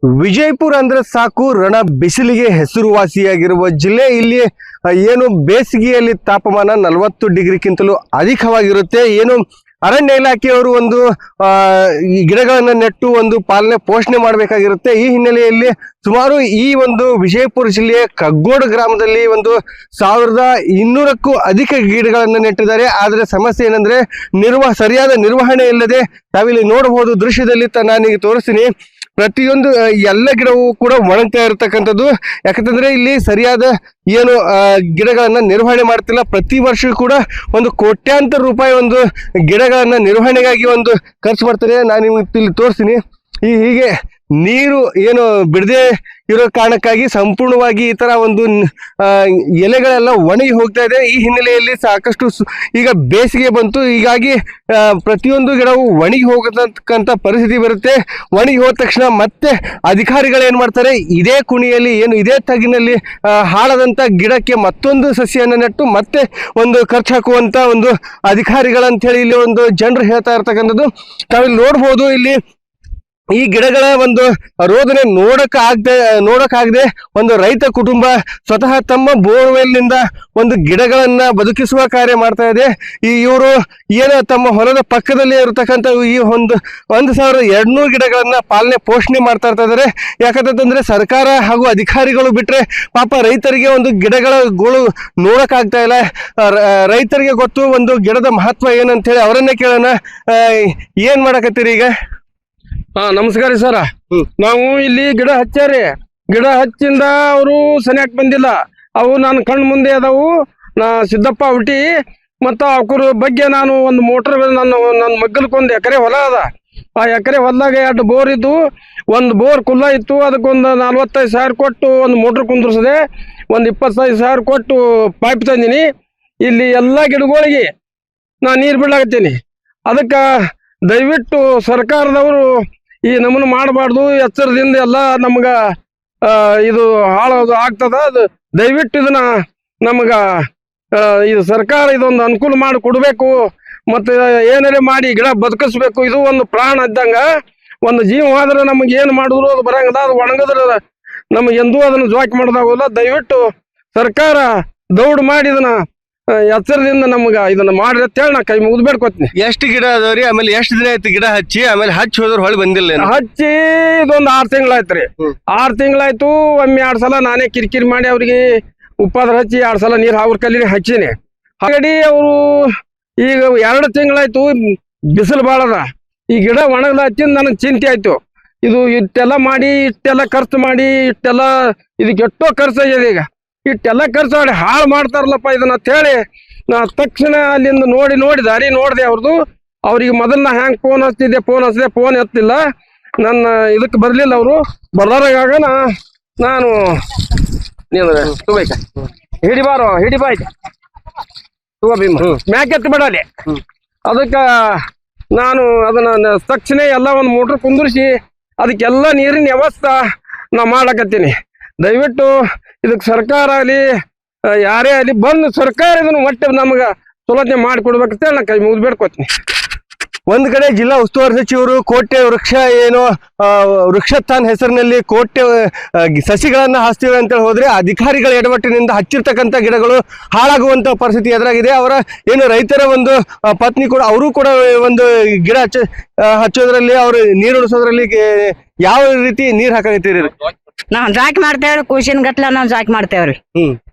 ವಿಜಯಪುರ ಅಂದ್ರೆ ಸಾಕು ರಣ ಬಿಸಿಲಿಗೆ ಹೆಸರುವಾಸಿಯಾಗಿರುವ ಜಿಲ್ಲೆ. ಇಲ್ಲಿ ಏನು ಬೇಸಿಗೆಯಲ್ಲಿ ತಾಪಮಾನ 40 ಡಿಗ್ರಿಗಿಂತಲೂ ಅಧಿಕವಾಗಿರುತ್ತೆ. ಏನು ಅರಣ್ಯ ಇಲಾಖೆಯವರು ಒಂದು ಈ ಗಿಡಗಳನ್ನ ನೆಟ್ಟು ಒಂದು ಪಾಲನೆ ಪೋಷಣೆ ಮಾಡಬೇಕಾಗಿರುತ್ತೆ. ಈ ಹಿನ್ನೆಲೆಯಲ್ಲಿ ಸುಮಾರು ಈ ಒಂದು ವಿಜಯಪುರ ಜಿಲ್ಲೆಯ ಕಗ್ಗೋಡು ಗ್ರಾಮದಲ್ಲಿ ಒಂದು 1200ಕ್ಕೂ ಅಧಿಕ ಗಿಡಗಳನ್ನು ನೆಟ್ಟಿದ್ದಾರೆ. ಆದರೆ ಸಮಸ್ಯೆ ಏನಂದ್ರೆ ಸರಿಯಾದ ನಿರ್ವಹಣೆ ಇಲ್ಲದೆ ತಾವಿಲ್ಲಿ ನೋಡಬಹುದು ದೃಶ್ಯದಲ್ಲಿ ನಾನೀಗ ತೋರಿಸ್ತೀನಿ. ಪ್ರತಿಯೊಂದು ಎಲ್ಲ ಗಿಡವೂ ಕೂಡ ಒಣಗ್ತಾ ಇರತಕ್ಕಂಥದ್ದು. ಯಾಕಂತಂದ್ರೆ ಇಲ್ಲಿ ಸರಿಯಾದ ಏನು ಗಿಡಗಳನ್ನ ನಿರ್ವಹಣೆ ಮಾಡ್ತಿಲ್ಲ. ಪ್ರತಿ ವರ್ಷ ಕೂಡ ಒಂದು ಕೋಟ್ಯಾಂತರ ರೂಪಾಯಿ ಒಂದು ಗಿಡಗಳನ್ನ ನಿರ್ವಹಣೆಗಾಗಿ ಒಂದು ಖರ್ಚು ಮಾಡ್ತಾರೆ. ನಾನು ನಿಮ್ಗೆ ಇಲ್ಲಿ ತೋರಿಸ್ತೀನಿ. ಹೀಗೆ ನೀರು ಏನು ಬಿಡದೆ ಇರೋ ಕಾರಣಕ್ಕಾಗಿ ಸಂಪೂರ್ಣವಾಗಿ ಈ ತರ ಒಂದು ಎಲೆಗಳೆಲ್ಲ ಒಣಗಿ ಹೋಗ್ತಾ ಇದೆ. ಈ ಹಿನ್ನೆಲೆಯಲ್ಲಿ ಸಾಕಷ್ಟು ಈಗ ಬೇಸಿಗೆ ಬಂತು, ಹೀಗಾಗಿ ಪ್ರತಿಯೊಂದು ಗಿಡವು ಒಣಗಿ ಹೋಗತಕ್ಕಂಥ ಪರಿಸ್ಥಿತಿ ಬರುತ್ತೆ. ಒಣಗಿ ಹೋದ ತಕ್ಷಣ ಮತ್ತೆ ಅಧಿಕಾರಿಗಳು ಏನ್ ಮಾಡ್ತಾರೆ, ಇದೇ ಕುಣಿಯಲ್ಲಿ ಏನು ಇದೇ ತಗ್ಗಿನಲ್ಲಿ ಹಾಳಾದಂತ ಗಿಡಕ್ಕೆ ಮತ್ತೊಂದು ಸಸಿಯನ್ನು ನೆಟ್ಟು ಮತ್ತೆ ಒಂದು ಖರ್ಚು ಹಾಕುವಂತ ಒಂದು ಅಧಿಕಾರಿಗಳಂತ ಹೇಳಿ ಇಲ್ಲಿ ಒಂದು ಜನರು ಹೇಳ್ತಾ ಇರ್ತಕ್ಕಂಥದ್ದು ತಾವಿಲ್ಲಿ ನೋಡ್ಬೋದು. ಇಲ್ಲಿ ಈ ಗಿಡಗಳ ಒಂದು ರೋದನೆ ನೋಡಕ್ಕಾಗದೆ ಒಂದು ರೈತ ಕುಟುಂಬ ಸ್ವತಃ ತಮ್ಮ ಬೋರ್ವೆಲ್ ನಿಂದ ಒಂದು ಗಿಡಗಳನ್ನ ಬದುಕಿಸುವ ಕಾರ್ಯ ಮಾಡ್ತಾ ಇದೆ. ಇವರು ಏನು ತಮ್ಮ ಹೊಲದ ಪಕ್ಕದಲ್ಲಿ ಇರತಕ್ಕಂಥ ಈ 1200 ಗಿಡಗಳನ್ನ ಪಾಲನೆ ಪೋಷಣೆ ಮಾಡ್ತಾ ಇದ್ದಾರೆ. ಯಾಕಂತಂದ್ರೆ ಸರ್ಕಾರ ಹಾಗೂ ಅಧಿಕಾರಿಗಳು ಬಿಟ್ರೆ ಪಾಪ ರೈತರಿಗೆ ಒಂದು ಗಿಡಗಳ ಗೋಳು ನೋಡಕ್ಕಾಗ್ತಾ ಇಲ್ಲ. ರೈತರಿಗೆ ಗೊತ್ತು ಒಂದು ಗಿಡದ ಮಹತ್ವ ಏನಂತ ಹೇಳಿ. ಅವರನ್ನೇ ಕೇಳೋಣ, ಏನ್ ಮಾಡಕತ್ತೀರಿ ಈಗ? ನಮಸ್ಕಾರ ಸರ. ನಾವು ಇಲ್ಲಿ ಗಿಡ ಹಚ್ಚಾರಿ, ಗಿಡ ಹಚ್ಚಿಂದ ಅವರು ಸನಿಯಾಕ್ ಬಂದಿಲ್ಲ. ಅವು ನನ್ನ ಕಣ್ಣು ಮುಂದೆ ಅದಾವು. ಸಿದ್ದಪ್ಪ ಹುಟ್ಟಿ ಮತ್ತ ಅವ್ರ ಬಗ್ಗೆ ನಾನು ಒಂದು ಮೋಟರ್ ನನ್ನ ಮಗ್ಗಲ್ಕೊಂದು ಎಕರೆ ಹೊಲ ಅದ. ಆ ಎಕರೆ ಹೊಲದಾಗ 2 ಬೋರ್ ಇದ್ದು, ಒಂದು ಬೋರ್ ಕುಲ್ಲ ಇತ್ತು. ಅದಕ್ಕೊಂದು 45,000 ಕೊಟ್ಟು ಒಂದು ಮೋಟರ್ ಕುಂದ್ರಿಸಿದೆ. ಒಂದು 25,000 ಕೊಟ್ಟು ಪೈಪ್ ತಂದಿನಿ. ಇಲ್ಲಿ ಎಲ್ಲ ಗಿಡಗಳಿಗೆ ನಾನು ನೀರು ಬಿಡ್ಲಾಕತ್ತೀನಿ. ಅದಕ್ಕೆ ದಯವಿಟ್ಟು ಸರ್ಕಾರದವರು ಈ ನಮ್ಮನ್ನು ಮಾಡಬಾರ್ದು, ಎಚ್ಚರದಿಂದ ಎಲ್ಲ ನಮ್ಗ ಇದು ಹಾಳೋದು ಆಗ್ತದ. ಅದು ದಯವಿಟ್ಟು ಇದನ್ನ ನಮ್ಗ ಇದು ಸರ್ಕಾರ ಇದೊಂದು ಅನುಕೂಲ ಮಾಡಿ ಕೊಡ್ಬೇಕು. ಮತ್ತೆ ಏನಾರೇ ಮಾಡಿ ಗಿಡ ಬದುಕಿಸ್ಬೇಕು. ಇದು ಒಂದು ಪ್ರಾಣ ಇದ್ದಂಗ, ಒಂದು ಜೀವ ಆದ್ರೆ ನಮ್ಗೆ ಏನು ಮಾಡಿದ್ರು ಅದು ಬರಂಗದ. ಅದು ಒಣಗದ್ರ ನಮ್ಗೆ ಎಂದೂ ಅದನ್ನ ಜೋಕ್ ಮಾಡೋದಾಗೋಲ್ಲ. ದಯವಿಟ್ಟು ಸರ್ಕಾರ ದೌಡ್ ಮಾಡಿ ಇದನ್ನ ಎಚ್ಚರದಿಂದ ನಮ್ಗ ಇದನ್ನ ಮಾಡ್ರಿ ಅಂತ ಹೇಳಿ ನಾ ಕೈ ಮುಗಿದು ಬೇಡ್ಕೊತೀನಿ. ಎಷ್ಟು ಗಿಡ ಅದಾವ್ರಿ? ಆಮೇಲೆ ಎಷ್ಟು ದಿನ ಆಯ್ತು ಗಿಡ ಹಚ್ಚಿ? ಆಮೇಲೆ ಹಚ್ಚಿ ಹೋದ್ರ ಹೊಳಿ ಬಂದಿಲ್ಲ? ಹಚ್ಚಿ ಇದೊಂದು 6 ತಿಂಗಳಾಯ್ತ್ರಿ. 6 ತಿಂಗಳಾಯ್ತು. ಒಮ್ಮೆ 2 ಸಲ ನಾನೇ ಕಿರಿಕಿರಿ ಮಾಡಿ ಅವ್ರಿಗೆ ಉಪ್ಪಾದ್ರ ಹಚ್ಚಿ 2 ಸಲ ನೀರು ಅವ್ರ ಕಲ್ಲಿ ಹಚ್ಚಿನಿ. ಹಾಗಾಗಿ ಅವರು ಈಗ 2 ತಿಂಗಳಾಯ್ತು. ಬಿಸಿಲು ಬಾಳದ, ಈ ಗಿಡ ಒಣಗದ ಹಚ್ಚಿಂದ ನನಗೆ ಚಿಂತೆ ಆಯ್ತು. ಇದು ಇಷ್ಟೆಲ್ಲ ಮಾಡಿ, ಇಷ್ಟೆಲ್ಲ ಖರ್ಚು ಮಾಡಿ, ಇಷ್ಟೆಲ್ಲ ಇದಕ್ಕೆ ಎಷ್ಟೋ ಖರ್ಚು ಆಗಿದೆ. ಈಗ ಇಷ್ಟೆಲ್ಲ ಖರ್ಚು ಮಾಡಿ ಹಾಳು ಮಾಡ್ತಾರಲ್ಲಪ್ಪ ಇದನ್ನ ಅಂತ ಹೇಳಿ ನಾ ತಕ್ಷಣ ಅಲ್ಲಿಂದ ನೋಡಿ ದಾರಿ ನೋಡಿದೆ ಅವ್ರದ್ದು. ಅವ್ರಿಗೆ ಮೊದಲು ನಾ ಹ್ಯಾಂಗ್ ಫೋನ್ ಹಚ್ತಿದ್ದೆ, ಫೋನ್ ಎತ್ತಿಲ್ಲ. ನನ್ನ ಇದಕ್ಕೆ ಬರ್ಲಿಲ್ಲ ಅವರು. ಬರ್ಲಾರಾಗ ನಾನು ಹಿಡಿ ಬಾಯ್ಕ ತಗೋ ಭೀಮ ಮ್ಯಾಕ್ ಎತ್ತು ಬಿಡಲಿ. ಅದಕ್ಕೆ ನಾನು ಅದನ್ನ ತಕ್ಷಣ ಎಲ್ಲ ಒಂದು ಮೋಟ್ರ್ ಕುಂದಿರಿಸಿ ಅದಕ್ಕೆಲ್ಲ ನೀರಿನ ವ್ಯವಸ್ಥೆ ನಾ ಮಾಡ್ಲಕತ್ತೀನಿ. ದಯವಿಟ್ಟು ಇದಕ್ಕೆ ಸರ್ಕಾರ ಆಗಲಿ ಯಾರೇ ಆಗಲಿ ಬಂದು ಸರ್ಕಾರ ಇದನ್ನು ಒಟ್ಟೆ ನಮ್ಗೆ ಸೌಲಭ್ಯ ಮಾಡಿಕೊಡ್ಬೇಕಂತ ನಾ ಕೈ ಮುಗಿದು ಬೇಡ್ಕೊತೀನಿ. ಒಂದ್ ಕಡೆ ಜಿಲ್ಲಾ ಉಸ್ತುವಾರಿ ಸಚಿವರು ಕೋಟೆ ವೃಕ್ಷ ಏನು ವೃಕ್ಷತಾನ್ ಹೆಸರಿನಲ್ಲಿ ಕೋಟೆ ಸಸಿಗಳನ್ನ ಹಾಸ್ತೀವಿ ಅಂತೇಳಿ ಹೋದ್ರೆ ಅಧಿಕಾರಿಗಳ ಎಡವಟ್ಟಿನಿಂದ ಹಚ್ಚಿರ್ತಕ್ಕಂಥ ಗಿಡಗಳು ಹಾಳಾಗುವಂತ ಪರಿಸ್ಥಿತಿ ಎದುರಾಗಿದೆ. ಅವರ ಏನು ರೈತರ ಒಂದು ಪತ್ನಿ ಕೂಡ ಅವರು ಕೂಡ ಒಂದು ಗಿಡ ಹಚ್ಚೋದ್ರಲ್ಲಿ ಅವ್ರು ನೀರು ಉಳಿಸೋದ್ರಲ್ಲಿ ಯಾವ ರೀತಿ ನೀರ್ ಹಾಕತ್ತೀರಿ? ನಾವ್ ಜಾಕ್ ಮಾಡ್ತೇವ್ರಿ, ಖುಷಿನ ಗಟ್ಲ ನಾವ್ ಜಾಕ್ ಮಾಡ್ತೇವ್ರಿ.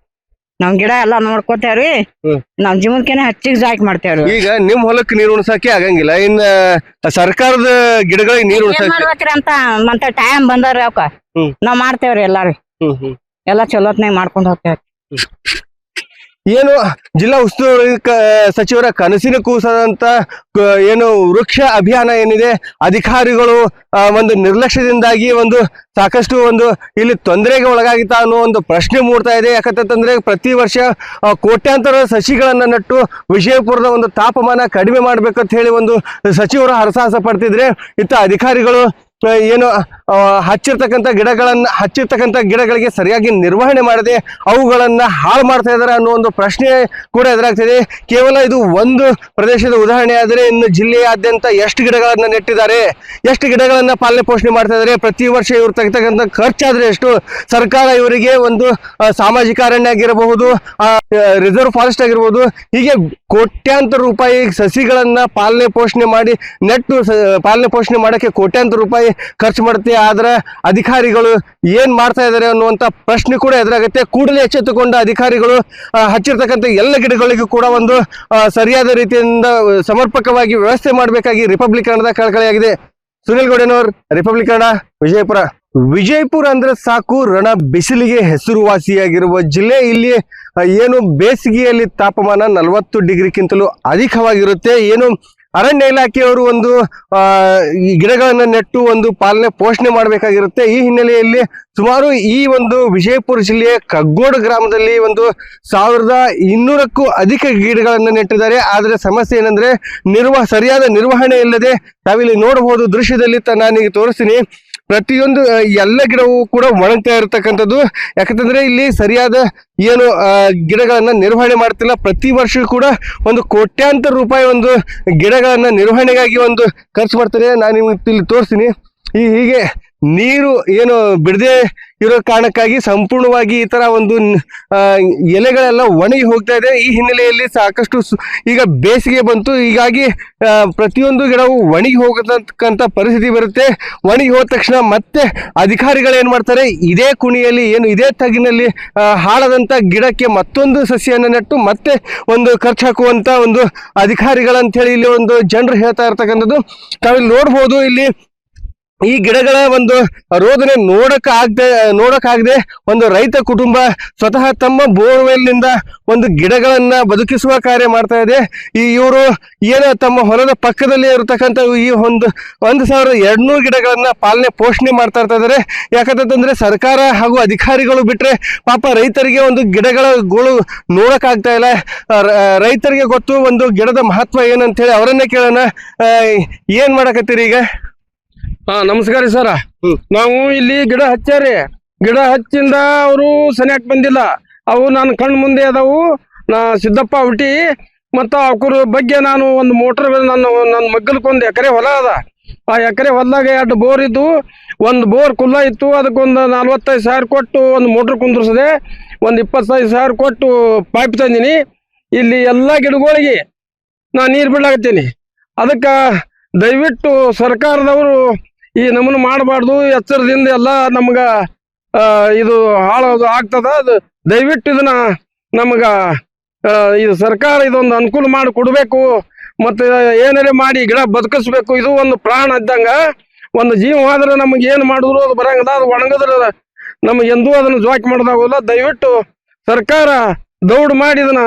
ನಾವ್ ಗಿಡ ಎಲ್ಲಾ ನೋಡ್ಕೋತೇವ್ರಿ. ನಾವ್ ಜೀವನಕ್ಕೇನೆ ಹಚ್ಚಿಗೆ ಜಾಕ್ ಮಾಡ್ತೇವ್ರಿ. ಈಗ ನಿಮ್ ಹೊಲಕ್ಕೆ ನೀರು ಉಣಿಸಕ್ಕೆ ಆಗಂಗಿಲ್ಲ, ಇನ್ನ ಸರ್ಕಾರದ ಗಿಡಗಳಿಗೆ ನೀರು ಮಾಡ್ಬೇಕ್ರಿ ಅಂತ ಮತ್ತೆ ಟೈಮ್ ಬಂದವ್ರಿ. ಅವಕ್ಕ ನಾವ್ ಮಾಡ್ತೇವ್ರಿ ಎಲ್ಲಾರು. ಎಲ್ಲಾ ಚಲೋತ್ನಾಗ ಮಾಡ್ಕೊಂಡ್ ಹೋಗ್ತೇವ್ರಿ. ಏನು ಜಿಲ್ಲಾ ಉಸ್ತುವಾರಿ ಸಚಿವರ ಕನಸಿನ ಕೂಸಾದಂತ ಏನು ವೃಕ್ಷ ಅಭಿಯಾನ ಏನಿದೆ, ಅಧಿಕಾರಿಗಳು ಒಂದು ನಿರ್ಲಕ್ಷ್ಯದಿಂದಾಗಿ ಒಂದು ಸಾಕಷ್ಟು ಒಂದು ಇಲ್ಲಿ ತೊಂದರೆಗೆ ಒಳಗಾಗಿತ್ತಾ ಅನ್ನೋ ಒಂದು ಪ್ರಶ್ನೆ ಮೂಡ್ತಾ ಇದೆ. ಯಾಕಂತಂದ್ರೆ ಪ್ರತಿ ವರ್ಷ ಕೋಟ್ಯಾಂತರ ಸಸಿಗಳನ್ನ ನೆಟ್ಟು ವಿಜಯಪುರದ ಒಂದು ತಾಪಮಾನ ಕಡಿಮೆ ಮಾಡ್ಬೇಕಂತ ಹೇಳಿ ಒಂದು ಸಚಿವರು ಹರಸಾಹಸ ಪಡ್ತಿದ್ರೆ, ಇತ್ತ ಅಧಿಕಾರಿಗಳು ಏನು ಹಚ್ಚಿರ್ತಕ್ಕಂಥ ಗಿಡಗಳಿಗೆ ಸರಿಯಾಗಿ ನಿರ್ವಹಣೆ ಮಾಡದೆ ಅವುಗಳನ್ನ ಹಾಳು ಮಾಡ್ತಾ ಇದ್ದಾರೆ ಅನ್ನೋ ಒಂದು ಪ್ರಶ್ನೆ ಕೂಡ ಎದುರಾಗ್ತಿದೆ. ಕೇವಲ ಇದು ಒಂದು ಪ್ರದೇಶದ ಉದಾಹರಣೆ ಆದರೆ ಇನ್ನು ಜಿಲ್ಲೆಯಾದ್ಯಂತ ಎಷ್ಟು ಗಿಡಗಳನ್ನ ನೆಟ್ಟಿದ್ದಾರೆ, ಎಷ್ಟು ಗಿಡಗಳನ್ನ ಪಾಲನೆ ಪೋಷಣೆ ಮಾಡ್ತಾ ಇದ್ದಾರೆ, ಪ್ರತಿ ವರ್ಷ ಇವ್ರು ಆಗ್ತಕ್ಕಂಥ ಖರ್ಚಾದ್ರೆ ಎಷ್ಟು, ಸರ್ಕಾರ ಇವರಿಗೆ ಒಂದು ಸಾಮಾಜಿಕ ಅರಣ್ಯ ಆಗಿರಬಹುದು, ರಿಸರ್ವ್ ಫಾರೆಸ್ಟ್ ಆಗಿರ್ಬೋದು, ಹೀಗೆ ಕೋಟ್ಯಾಂತರ ರೂಪಾಯಿ ಸಸಿಗಳನ್ನ ಪಾಲನೆ ಪೋಷಣೆ ಮಾಡಿ ನೆಟ್ಟು ಪಾಲನೆ ಪೋಷಣೆ ಮಾಡಕ್ಕೆ ಕೋಟ್ಯಾಂತರ ರೂಪಾಯಿ ಖರ್ಚು ಮಾಡುತ್ತೆ. ಆದ್ರೆ ಅಧಿಕಾರಿಗಳು ಏನ್ ಮಾಡ್ತಾ ಇದ್ದಾರೆ ಅನ್ನುವಂತ ಪ್ರಶ್ನೆ ಕೂಡ ಎದುರಾಗುತ್ತೆ. ಕೂಡಲೇ ಎಚ್ಚೆತ್ತುಕೊಂಡ ಅಧಿಕಾರಿಗಳು ಹಚ್ಚಿರ್ತಕ್ಕಂಥ ಎಲ್ಲ ಗಿಡಗಳಿಗೂ ಕೂಡ ಒಂದು ಸರಿಯಾದ ರೀತಿಯಿಂದ ಸಮರ್ಪಕವಾಗಿ ವ್ಯವಸ್ಥೆ ಮಾಡಬೇಕಾಗಿ ರಿಪಬ್ಲಿಕ್ ಕನ್ನಡದ ಕಳಕಳಿಯಾಗಿದೆ. ಸುನಿಲ್ ಗೌಡನವರ್, ರಿಪಬ್ಲಿಕ್ ಕನ್ನಡ, ವಿಜಯಪುರ. ವಿಜಯಪುರ ಅಂದ್ರೆ ಸಾಕು ರಣ ಬಿಸಿಲಿಗೆ ಹೆಸರುವಾಸಿಯಾಗಿರುವ ಜಿಲ್ಲೆ. ಇಲ್ಲಿ ಏನು ಬೇಸಿಗೆಯಲ್ಲಿ ತಾಪಮಾನ 40 ಡಿಗ್ರಿಗಿಂತಲೂ ಅಧಿಕವಾಗಿರುತ್ತೆ. ಏನು ಅರಣ್ಯ ಇಲಾಖೆಯವರು ಒಂದು ಈ ಗಿಡಗಳನ್ನ ನೆಟ್ಟು ಒಂದು ಪಾಲನೆ ಪೋಷಣೆ ಮಾಡಬೇಕಾಗಿರುತ್ತೆ. ಈ ಹಿನ್ನೆಲೆಯಲ್ಲಿ ಸುಮಾರು ಈ ಒಂದು ವಿಜಯಪುರ ಜಿಲ್ಲೆಯ ಕಗ್ಗೋಡು ಗ್ರಾಮದಲ್ಲಿ ಒಂದು 1200ಕ್ಕೂ ಅಧಿಕ ಗಿಡಗಳನ್ನ ನೆಟ್ಟಿದ್ದಾರೆ. ಆದ್ರೆ ಸಮಸ್ಯೆ ಏನಂದ್ರೆ ಸರಿಯಾದ ನಿರ್ವಹಣೆ ಇಲ್ಲದೆ, ತಾವಿಲ್ಲಿ ನೋಡಬಹುದು ದೃಶ್ಯದಲ್ಲಿ ನಾನೀಗ ತೋರಿಸ್ತೀನಿ, ಪ್ರತಿಯೊಂದು ಎಲ್ಲ ಗಿಡವೂ ಕೂಡ ಒಣಗ್ತಾ ಇರತಕ್ಕಂಥದ್ದು. ಯಾಕಂತಂದ್ರೆ ಇಲ್ಲಿ ಸರಿಯಾದ ಏನು ಗಿಡಗಳನ್ನ ನಿರ್ವಹಣೆ ಮಾಡ್ತಿಲ್ಲ. ಪ್ರತಿ ವರ್ಷ ಕೂಡ ಒಂದು ಕೋಟ್ಯಾಂತರ ರೂಪಾಯಿ ಒಂದು ಗಿಡಗಳನ್ನ ನಿರ್ವಹಣೆಗಾಗಿ ಒಂದು ಖರ್ಚು ಮಾಡ್ತಾರೆ. ನಾನು ನಿಮ್ಗೆ ಇಲ್ಲಿ ತೋರಿಸ್ತೀನಿ. ಹೀಗೆ ನೀರು ಏನು ಬಿಡದೆ ಇರೋ ಕಾರಣಕ್ಕಾಗಿ ಸಂಪೂರ್ಣವಾಗಿ ಈ ತರ ಒಂದು ಎಲೆಗಳೆಲ್ಲ ಒಣಗಿ ಹೋಗ್ತಾ ಇದೆ. ಈ ಹಿನ್ನೆಲೆಯಲ್ಲಿ ಸಾಕಷ್ಟು ಈಗ ಬೇಸಿಗೆ ಬಂತು, ಹೀಗಾಗಿ ಪ್ರತಿಯೊಂದು ಗಿಡವು ಒಣಗಿ ಹೋಗತಕ್ಕಂಥ ಪರಿಸ್ಥಿತಿ ಬರುತ್ತೆ. ಒಣಗಿ ಹೋದ ತಕ್ಷಣ ಮತ್ತೆ ಅಧಿಕಾರಿಗಳು ಏನ್ ಮಾಡ್ತಾರೆ, ಇದೇ ಕುಣಿಯಲ್ಲಿ ಏನು ಇದೇ ತಗ್ಗಿನಲ್ಲಿ ಹಾಳಾದಂತ ಗಿಡಕ್ಕೆ ಮತ್ತೊಂದು ಸಸಿಯನ್ನು ನೆಟ್ಟು ಮತ್ತೆ ಒಂದು ಖರ್ಚು ಹಾಕುವಂತ ಒಂದು ಅಧಿಕಾರಿಗಳಂತ ಹೇಳಿ ಇಲ್ಲಿ ಒಂದು ಜನರು ಹೇಳ್ತಾ ಇರ್ತಕ್ಕಂಥದ್ದು ತಾವಿಲ್ಲಿ ನೋಡ್ಬೋದು. ಇಲ್ಲಿ ಈ ಗಿಡಗಳ ಒಂದು ರೋದನೆ ನೋಡಕ್ಕಾಗದೆ ಒಂದು ರೈತ ಕುಟುಂಬ ಸ್ವತಃ ತಮ್ಮ ಬೋರ್ವೆಲ್ ನಿಂದ ಒಂದು ಗಿಡಗಳನ್ನ ಬದುಕಿಸುವ ಕಾರ್ಯ ಮಾಡ್ತಾ ಇದೆ. ಇವರು ಏನು ತಮ್ಮ ಹೊಲದ ಪಕ್ಕದಲ್ಲಿ ಇರತಕ್ಕಂಥ ಈ 1200 ಗಿಡಗಳನ್ನ ಪಾಲನೆ ಪೋಷಣೆ ಮಾಡ್ತಾ ಇದ್ದಾರೆ. ಯಾಕಂತಂದ್ರೆ ಸರ್ಕಾರ ಹಾಗೂ ಅಧಿಕಾರಿಗಳು ಬಿಟ್ರೆ ಪಾಪ ರೈತರಿಗೆ ಒಂದು ಗಿಡಗಳ ಗೋಳು ನೋಡಕ್ಕಾಗ್ತಾ ಇಲ್ಲ. ರೈತರಿಗೆ ಗೊತ್ತು ಒಂದು ಗಿಡದ ಮಹತ್ವ ಏನಂತ ಹೇಳಿ ಅವರನ್ನೇ ಕೇಳೋಣ. ಏನ್ ಮಾಡಕತ್ತೀರಿ ಈಗ? ನಮಸ್ಕಾರ ಸರ. ನಾವು ಇಲ್ಲಿ ಗಿಡ ಹಚ್ಚಾರಿ, ಗಿಡ ಹಚ್ಚಿಂದ ಅವರು ಸನಿಯಾಕ್ ಬಂದಿಲ್ಲ. ಅವು ನನ್ನ ಕಣ್ಣು ಮುಂದೆ ಅದಾವು. ಸಿದ್ದಪ್ಪ ಹುಟ್ಟಿ ಮತ್ತ ಅವ್ರ ಬಗ್ಗೆ ನಾನು ಒಂದು ಮೋಟರ್ ನನ್ನ ಮಗ್ಗಲ್ಕೊಂದು ಎಕರೆ ಹೊಲ ಅದ. ಆ ಎಕರೆ ಹೊಲದಾಗ 2 ಬೋರ್ ಇದ್ದು, ಒಂದು ಬೋರ್ ಕುಲ್ಲ ಇತ್ತು. ಅದಕ್ಕೊಂದು 45,000 ಕೊಟ್ಟು ಒಂದು ಮೋಟ್ರ್ ಕುಂದ್ರಿಸಿದೆ. ಒಂದು 25,000 ಕೊಟ್ಟು ಪೈಪ್ ತಂದಿನಿ. ಇಲ್ಲಿ ಎಲ್ಲ ಗಿಡಗಳಿಗೆ ನಾ ನೀರು ಬಿಡ್ಲಾಕತ್ತೀನಿ. ಅದಕ್ಕೆ ದಯವಿಟ್ಟು ಸರ್ಕಾರದವರು ಈ ನಮ್ಮನ್ನು ಮಾಡಬಾರ್ದು, ಎಚ್ಚರದಿಂದ ಎಲ್ಲ ನಮ್ಗ ಇದು ಹಾಳೋದು ಆಗ್ತದ. ಅದು ದಯವಿಟ್ಟು ಇದನ್ನ ನಮ್ಗ ಇದು ಸರ್ಕಾರ ಇದೊಂದು ಅನುಕೂಲ ಮಾಡಿ ಕೊಡ್ಬೇಕು. ಮತ್ತೆ ಏನಾರೇ ಮಾಡಿ ಗಿಡ ಬದುಕಿಸ್ಬೇಕು. ಇದು ಒಂದು ಪ್ರಾಣ ಇದ್ದಂಗ, ಒಂದು ಜೀವ ಆದ್ರೆ ನಮ್ಗೆ ಏನು ಮಾಡಿದ್ರು ಅದು ಬರಂಗದ. ಅದು ಒಣಗದ್ರ ನಮ್ಗೆ ಎಂದೂ ಅದನ್ನ ಜೋಕ್ ಮಾಡೋದಾಗೋಲ್ಲ. ದಯವಿಟ್ಟು ಸರ್ಕಾರ ದೌಡ್ ಮಾಡಿ ಇದನ್ನ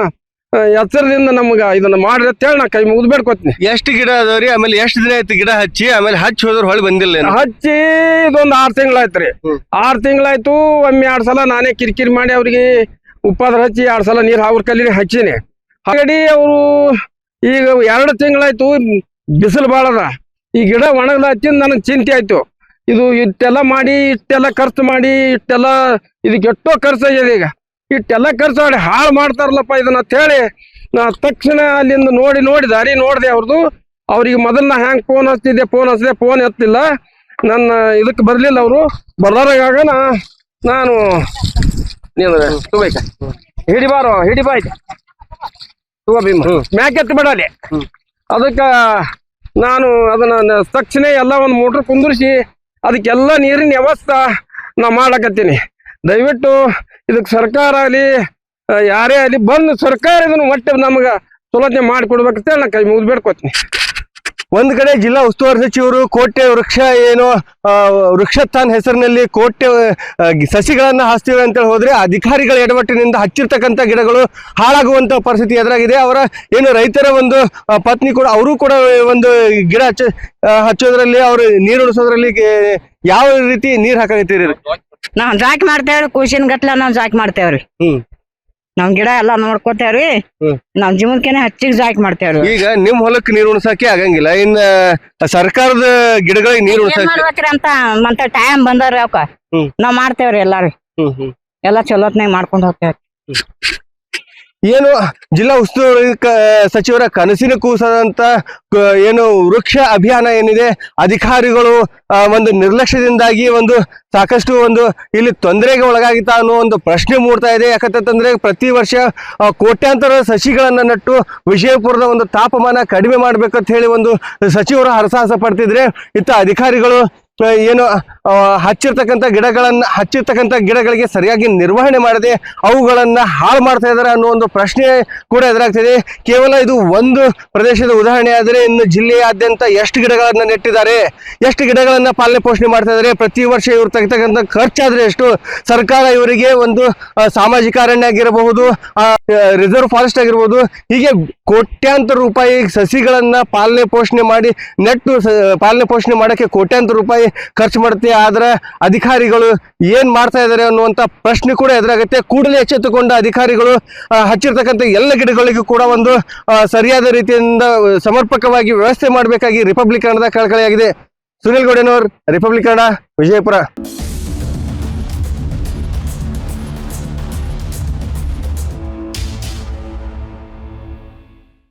ಎಚ್ಚರದಿಂದ ನಮ್ಗ ಇದನ್ನ ಮಾಡ್ರಿ ಅಂತ ಹೇಳಿ ನಾ ಕೈ ಮುಗಿದು ಬೇಡ್ಕೊತೀನಿ. ಎಷ್ಟು ಗಿಡ ಅದಾವ್ರಿ? ಆಮೇಲೆ ಎಷ್ಟು ದಿನ ಆಯ್ತು ಗಿಡ ಹಚ್ಚಿ? ಆಮೇಲೆ ಹಚ್ಚಿ ಹೋದ್ರ ಹೊಳಿ ಬಂದಿಲ್ಲ? ಹಚ್ಚಿ ಇದೊಂದು 6 ತಿಂಗಳಾಯ್ತ್ರಿ. 6 ತಿಂಗಳಾಯ್ತು. ಒಮ್ಮೆ 2 ಸಲ ನಾನೇ ಕಿರಿಕಿರಿ ಮಾಡಿ ಅವ್ರಿಗೆ ಉಪ್ಪಾದ್ರ ಹಚ್ಚಿ 2 ಸಲ ನೀರ್ ಅವ್ರ ಕಲ್ಲಿ ಹಚ್ಚಿನಿ. ಹಾಗಾಗಿ ಅವರು ಈಗ 2 ತಿಂಗಳಾಯ್ತು. ಬಿಸಿಲು ಬಾಳದ, ಈ ಗಿಡ ಒಣಗದ ಹಚ್ಚಿಂದ ನನಗೆ ಚಿಂತೆ ಆಯ್ತು. ಇದು ಇಷ್ಟೆಲ್ಲ ಮಾಡಿ, ಇಷ್ಟೆಲ್ಲ ಖರ್ಚು ಮಾಡಿ, ಇಷ್ಟೆಲ್ಲ ಇದಕ್ಕೆ ಎಷ್ಟೋ ಖರ್ಚು ಆಗಿದೆ. ಈಗ ಇಷ್ಟೆಲ್ಲ ಖರ್ಚು ಮಾಡಿ ಹಾಳು ಮಾಡ್ತಾರಲ್ಲಪ್ಪ ಇದನ್ನ ಅಂತ ಹೇಳಿ ನಾ ತಕ್ಷಣ ಅಲ್ಲಿಂದ ನೋಡಿ ದಾರಿ ನೋಡಿದೆ ಅವ್ರದ್ದು. ಅವ್ರಿಗೆ ಮೊದಲು ನಾ ಹ್ಯಾಂಗೆ ಫೋನ್ ಹಚ್ತಿದ್ದೆ, ಫೋನ್ ಎತ್ತಿಲ್ಲ. ನನ್ನ ಇದಕ್ಕೆ ಬರ್ಲಿಲ್ಲ ಅವರು. ಬರ್ದಾರಾಗ ನಾನು ಹಿಡಿಬಾರೋ ಹಿಡಿಬಾಯ್ತು ತಗೋ ಭೀಮ ಮ್ಯಾಕ್ ಎತ್ತಿ ಬಿಡಲಿ. ಅದಕ್ಕೆ ನಾನು ಅದನ್ನ ತಕ್ಷಣ ಎಲ್ಲ ಒಂದು ಮೋಟ್ರ್ ಕುಂದಿರಿಸಿ ಅದಕ್ಕೆಲ್ಲ ನೀರಿನ ವ್ಯವಸ್ಥೆ ನಾ ಮಾಡಕತ್ತೀನಿ. ದಯವಿಟ್ಟು ಇದಕ್ಕೆ ಸರ್ಕಾರ ಆಗಲಿ ಯಾರೇ ಆಗಲಿ ಬಂದು ಸರ್ಕಾರ ಇದನ್ನು ಒಟ್ಟೆ ನಮ್ಗೆ ಸೌಲಭ್ಯ ಮಾಡಿಕೊಡ್ಬೇಕಂತ ನಾ ಕೈ ಮುಗಿದು ಬೇಡ್ಕೊತೀನಿ. ಒಂದ್ ಕಡೆ ಜಿಲ್ಲಾ ಉಸ್ತುವಾರಿ ಸಚಿವರು ಕೋಟೆ ವೃಕ್ಷ ಏನು ವೃಕ್ಷಸ್ಥಾನ್ ಹೆಸರಿನಲ್ಲಿ ಕೋಟೆ ಸಸಿಗಳನ್ನ ಹಾಸ್ತೀವಿ ಅಂತ ಹೋದ್ರೆ ಅಧಿಕಾರಿಗಳ ಎಡವಟ್ಟಿನಿಂದ ಹಚ್ಚಿರ್ತಕ್ಕಂಥ ಗಿಡಗಳು ಹಾಳಾಗುವಂತ ಪರಿಸ್ಥಿತಿ ಎದುರಾಗಿದೆ. ಅವರ ಏನು ರೈತರ ಒಂದು ಪತ್ನಿ ಕೂಡ ಅವರು ಕೂಡ ಒಂದು ಗಿಡ ಹಚ್ಚೋದ್ರಲ್ಲಿ ಅವ್ರು ನೀರು ಉಳಿಸೋದ್ರಲ್ಲಿ ಯಾವ ರೀತಿ ನೀರ್ ಹಾಕತ್ತೀರಿ? ನಾವ್ ಜಾಕ್ ಮಾಡ್ತೇವ್ರಿ, ಖುಷಿನ ಗಟ್ಲ ನಾವ್ ಜಾಕ್ ಮಾಡ್ತೇವ್ರಿ. ನಮ್ ಗಿಡ ಎಲ್ಲಾ ನೋಡ್ಕೋತೇವ್ರಿ. ನಾವ್ ಜೀವನಕ್ಕೇನೆ ಹಚ್ಚಿಗೆ ಜಾಕ್ ಮಾಡ್ತೇವ್ರಿ. ಈಗ ನಿಮ್ ಹೊಲಕ್ಕೆ ನೀರು ಉಣಿಸಕ್ಕೆ ಆಗಂಗಿಲ್ಲ, ಇನ್ನ ಸರ್ಕಾರದ ಗಿಡಗಳಿಗೆ ನೀರು ಮಾಡ್ಬೇಕ್ರಿ ಅಂತ ಮತ್ತೆ ಟೈಮ್ ಬಂದವ್ರಿ ಅವಕ್ಕ ನಾವ್ ಮಾಡ್ತೇವ್ರಿ. ಎಲ್ಲಾರಿ ಎಲ್ಲ ಚಲೋತ್ನಾಗ ಮಾಡ್ಕೊಂಡ್ ಹೋಗ್ತೇವ್ರಿ. ಏನು ಜಿಲ್ಲಾ ಉಸ್ತುವಾರಿ ಸಚಿವರ ಕನಸಿನ ಕೂಸದಂತ ಏನು ವೃಕ್ಷ ಅಭಿಯಾನ ಏನಿದೆ, ಅಧಿಕಾರಿಗಳು ಒಂದು ನಿರ್ಲಕ್ಷ್ಯದಿಂದಾಗಿ ಒಂದು ಸಾಕಷ್ಟು ಒಂದು ಇಲ್ಲಿ ತೊಂದರೆಗೆ ಒಳಗಾಗಿತ್ತ ಅನ್ನೋ ಒಂದು ಪ್ರಶ್ನೆ ಮೂಡ್ತಾ ಇದೆ. ಯಾಕಂತಂದ್ರೆ ಪ್ರತಿ ವರ್ಷ ಕೋಟ್ಯಾಂತರ ಸಸಿಗಳನ್ನ ನಟ್ಟು ವಿಜಯಪುರದ ಒಂದು ತಾಪಮಾನ ಕಡಿಮೆ ಮಾಡ್ಬೇಕಂತ ಹೇಳಿ ಒಂದು ಸಚಿವರು ಹರಸಾಹಸ ಪಡ್ತಿದ್ರೆ, ಇತ್ತ ಅಧಿಕಾರಿಗಳು ಏನು ಹಚ್ಚಿರ್ತಕ್ಕಂಥ ಗಿಡಗಳಿಗೆ ಸರಿಯಾಗಿ ನಿರ್ವಹಣೆ ಮಾಡದೆ ಅವುಗಳನ್ನ ಹಾಳು ಮಾಡ್ತಾ ಇದ್ದಾರೆ ಅನ್ನೋ ಒಂದು ಪ್ರಶ್ನೆ ಕೂಡ ಎದುರಾಗ್ತಿದೆ. ಕೇವಲ ಇದು ಒಂದು ಪ್ರದೇಶದ ಉದಾಹರಣೆ ಆದರೆ ಇನ್ನು ಜಿಲ್ಲೆಯಾದ್ಯಂತ ಎಷ್ಟು ಗಿಡಗಳನ್ನ ನೆಟ್ಟಿದ್ದಾರೆ, ಎಷ್ಟು ಗಿಡಗಳನ್ನ ಪಾಲನೆ ಪೋಷಣೆ ಮಾಡ್ತಾ ಇದ್ದಾರೆ, ಪ್ರತಿ ವರ್ಷ ಇವ್ರು ತೆಗೆತಕ್ಕಂಥ ಖರ್ಚಾದ್ರೆ ಎಷ್ಟು, ಸರ್ಕಾರ ಇವರಿಗೆ ಒಂದು ಸಾಮಾಜಿಕ ಅರಣ್ಯ ಆಗಿರಬಹುದು, ರಿಸರ್ವ್ ಫಾರೆಸ್ಟ್ ಆಗಿರ್ಬೋದು, ಹೀಗೆ ಕೋಟ್ಯಾಂತರ ರೂಪಾಯಿ ಸಸಿಗಳನ್ನ ಪಾಲನೆ ಪೋಷಣೆ ಮಾಡಕ್ಕೆ ಕೋಟ್ಯಾಂತರ ರೂಪಾಯಿ ಖರ್ಚು ಮಾಡುತ್ತೆ. ಆದ್ರೆ ಅಧಿಕಾರಿಗಳು ಏನ್ ಮಾಡ್ತಾ ಇದ್ದಾರೆ ಅನ್ನುವಂತ ಪ್ರಶ್ನೆ ಕೂಡ ಎದುರಾಗುತ್ತೆ. ಕೂಡಲೇ ಎಚ್ಚೆತ್ತುಕೊಂಡ ಅಧಿಕಾರಿಗಳು ಹಚ್ಚಿರ್ತಕ್ಕಂಥ ಎಲ್ಲ ಗಿಡಗಳಿಗೂ ಕೂಡ ಒಂದು ಸರಿಯಾದ ರೀತಿಯಿಂದ ಸಮರ್ಪಕವಾಗಿ ವ್ಯವಸ್ಥೆ ಮಾಡಬೇಕಾಗಿ ರಿಪಬ್ಲಿಕ್ ಕನ್ನಡದ ಕಳಕಳಿಯಾಗಿದೆ. ಸುನಿಲ್ ಗೌಡನವರ್, ರಿಪಬ್ಲಿಕ್ ಕನ್ನಡ, ವಿಜಯಪುರ.